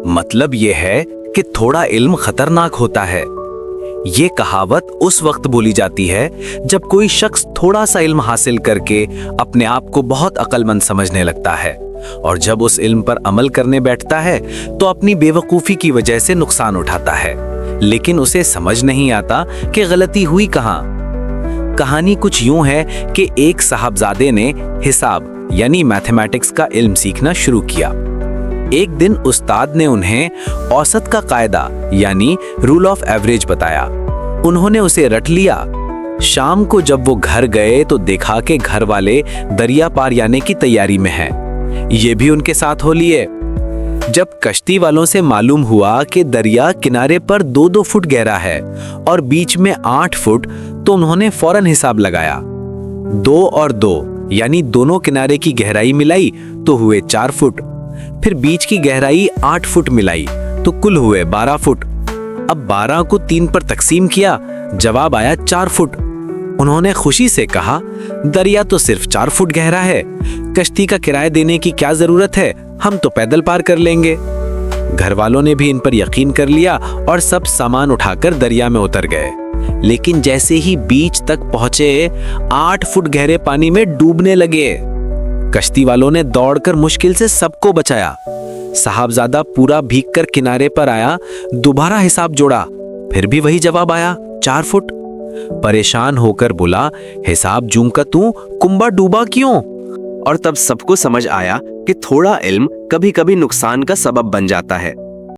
मतलब ये है कि थोड़ा इल्म खतरनाक होता है। ये कहावत उस वक्त बोली जाती है जब कोई शख्स थोड़ा सा इल्म हासिल करके अपने आप को बहुत अक्लमंद समझने लगता है, और जब उस इल्म पर अमल करने बैठता है तो अपनी बेवकूफ़ी की वजह से नुकसान उठाता है, लेकिन उसे समझ नहीं आता कि गलती हुई कहाँ। कहानी कुछ यूं है कि एक साहबजादे ने हिसाब यानी मैथमेटिक्स का इल्म सीखना शुरू किया। एक दिन उस्ताद ने उन्हें औसत का कायदा यानी रूल ऑफ एवरेज बताया। उन्होंने उसे रट लिया। शाम को जब वो घर गए तो देखा कि घर वाले दरिया पार जाने की तैयारी में हैं। ये भी उनके साथ हो लिए। जब कश्ती वालों से मालूम हुआ कि दरिया किनारे पर 2-2 फुट गहरा है और बीच में 8 फुट, तो उन्होंने फौरन हिसाब लगाया। 2 और 2 यानी दोनों किनारे की गहराई मिलाई तो हुए 4 फुट। फिर बीच की गहराई 8 फुट मिलाई तो कुल हुए 12 फुट। अब 12 को 3 पर तकसीम किया, जवाब आया 4 फुट। उन्होंने खुशी से कहा, दरिया तो सिर्फ 4 फुट गहरा है, कश्ती का किराया देने की क्या जरूरत है, हम तो पैदल पार कर लेंगे। घर वालों ने भी इन पर यकीन कर लिया और सब सामान उठाकर दरिया में उतर गए। लेकिन जैसे ही बीच तक पहुंचे 8 फुट गहरे पानी में डूबने लगे। कश्ती वालों ने दौड़कर मुश्किल से सबको बचाया। साहबजादा पूरा भीगकर किनारे पर आया, दोबारा हिसाब जोड़ा, फिर भी वही जवाब आया 4 फुट। परेशान होकर बोला, हिसाब जूं का तू कुंबा डूबा क्यों? और तब सबको समझ आया कि थोड़ा इल्म कभी कभी नुकसान का सबब बन जाता है।